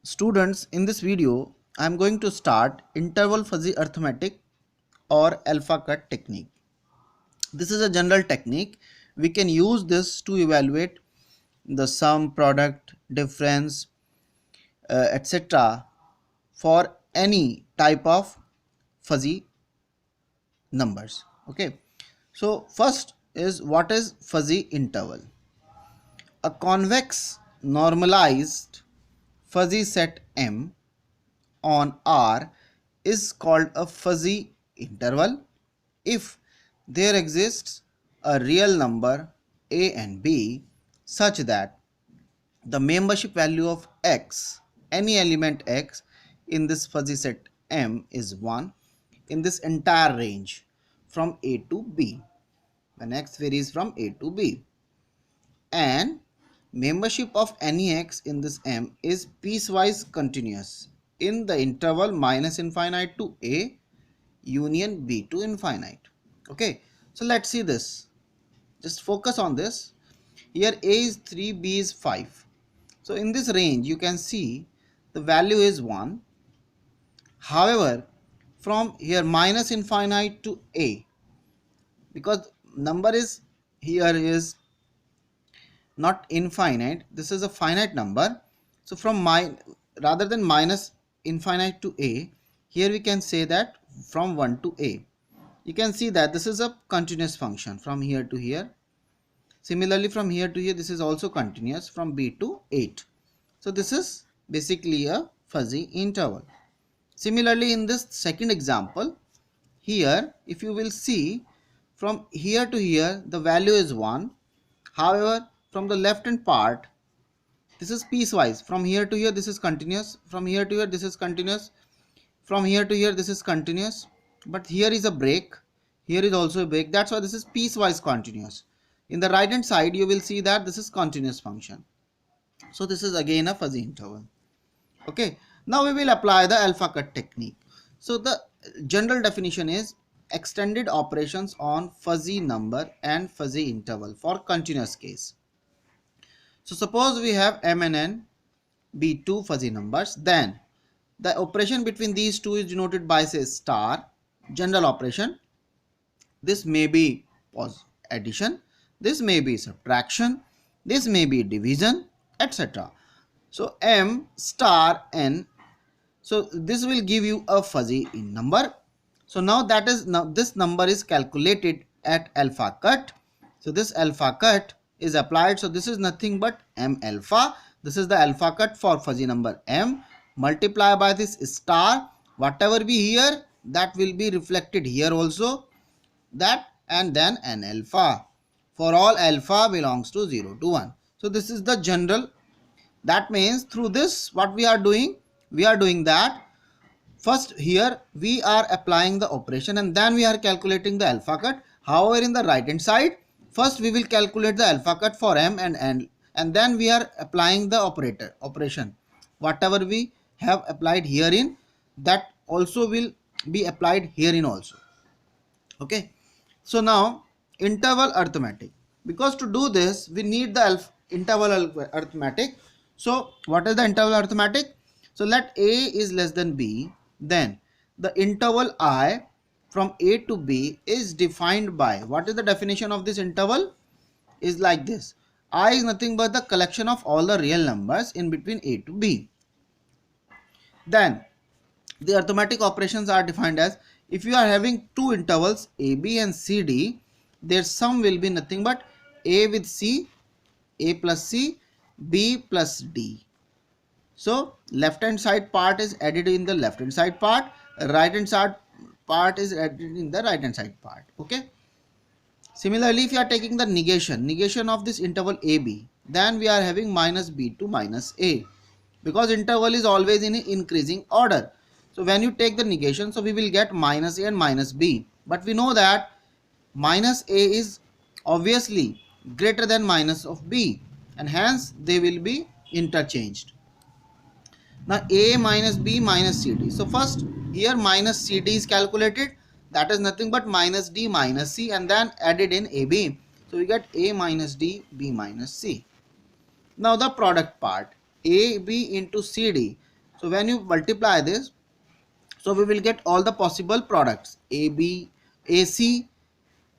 Students, in this video, I am going to start interval fuzzy arithmetic or alpha cut technique. This is a general technique. We can use this to evaluate the sum, product, difference, etc. for any type of fuzzy numbers. Okay. So first is, what is fuzzy interval? A convex normalized fuzzy set M on R is called a fuzzy interval if there exists a real number a and b such that the membership value of x, any element x in this fuzzy set M, is 1 in this entire range from a to b, when x varies from a to b, and membership of any x in this M is piecewise continuous in the interval minus infinite to a union b to infinite. Okay, so let's see this. Just focus on this. Here a is 3, b is 5. So in this range you can see the value is 1. However, from here minus infinite to a, because number is here is not infinite, this is a finite number. So from rather than minus infinite to a, here we can say that from 1 to a. You can see that this is a continuous function from here to here. Similarly, from here to here, this is also continuous from b to 8. So this is basically a fuzzy interval. Similarly, in this second example, here if you will see, from here to here the value is 1. However, from the left hand part, this is piecewise. From here to here this is continuous, from here to here this is continuous, from here to here this is continuous, but here is a break, here is also a break. That's why this is piecewise continuous. In the right hand side you will see that this is continuous function. So this is again a fuzzy interval. Okay, now we will apply the alpha cut technique. So the general definition is extended operations on fuzzy number and fuzzy interval for continuous case. So suppose we have m and n be two fuzzy numbers, then the operation between these two is denoted by, say, star, general operation. This may be addition, this may be subtraction, this may be division, etc. So m star n, so this will give you a fuzzy number. So now this number is calculated at alpha cut. So this alpha cut is applied. So this is nothing but m alpha. This is the alpha cut for fuzzy number m. Multiply by this star. Whatever be here, that will be reflected here also. That, and then n alpha. For all alpha belongs to 0 to 1. So this is the general. That means through this what we are doing that first here we are applying the operation and then we are calculating the alpha cut. However, in the right hand side, first we will calculate the alpha cut for m and n, and then we are applying the operation. Whatever we have applied herein, that also will be applied herein also. Okay, so now interval arithmetic, because to do this we need the interval arithmetic. So what is the interval arithmetic? So let a is less than b, then the interval I from a to b is defined by, what is the definition of this interval? Is like this: I is nothing but the collection of all the real numbers in between a to b. Then the arithmetic operations are defined as, if you are having two intervals ab and cd, their sum will be nothing but a with c, a plus c, b plus d. So left hand side part is added in the left hand side part, right hand side part is added in the right hand side part. Okay, similarly, if you are taking the negation of this interval ab, then we are having minus b to minus a, because interval is always in increasing order. So when you take the negation, so we will get minus a and minus b, but we know that minus a is obviously greater than minus of b, and hence they will be interchanged. Now a minus b minus cd. So first here minus cd is calculated, that is nothing but minus d minus c, and then added in ab. So we get a minus d, b minus c. Now the product part, ab into cd. So when you multiply this, so we will get all the possible products AB, AC,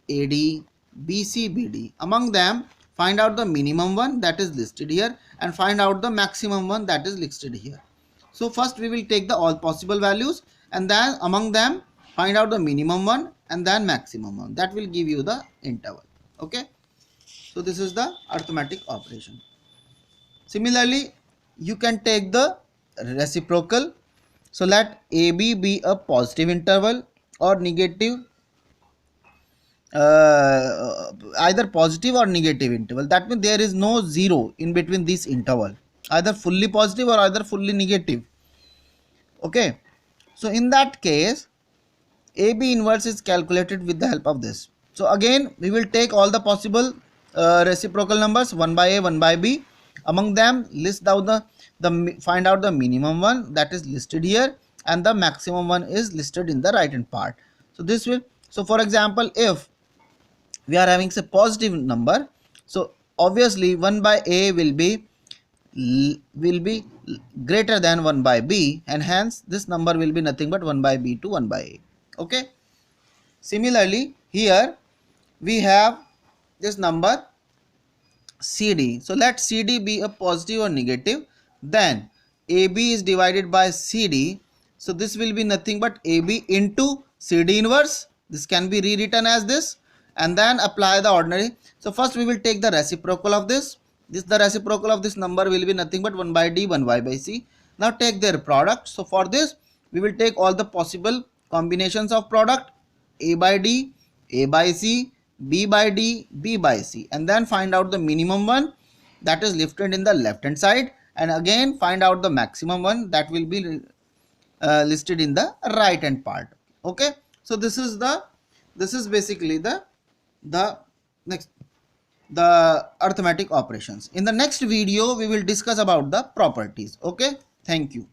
AD, BC, BD. Among them, find out the minimum one that is listed here and find out the maximum one that is listed here. So first we will take the all possible values and then among them find out the minimum one and then maximum one. That will give you the interval. Okay. So this is the arithmetic operation. Similarly, you can take the reciprocal. So let AB be a positive interval or negative, either positive or negative interval. That means there is no zero in between this interval, either fully positive or either fully negative. Okay. So in that case, AB inverse is calculated with the help of this. So again, we will take all the possible reciprocal numbers 1 by A, 1 by B. Among them, list down find out the minimum one that is listed here, and the maximum one is listed in the right hand part. So this will, so for example, if we are having a positive number, so obviously 1 by A will be greater than 1 by B, and hence this number will be nothing but 1 by B to 1 by A. Okay. Similarly, here we have this number CD. So let CD be a positive or negative. Then AB is divided by CD. So this will be nothing but AB into CD inverse. This can be rewritten as this, and then apply the ordinary. So first we will take the reciprocal of this. The reciprocal of this number will be nothing but 1 by D, 1 by C. Now take their product. So for this we will take all the possible combinations of product A by D, A by C, B by D, B by C, and then find out the minimum one that is listed in the left hand side, and again find out the maximum one that will be listed in the right hand part. Okay. So this is basically the next, the arithmetic operations. In the next video we will discuss about the properties. Okay. Thank you.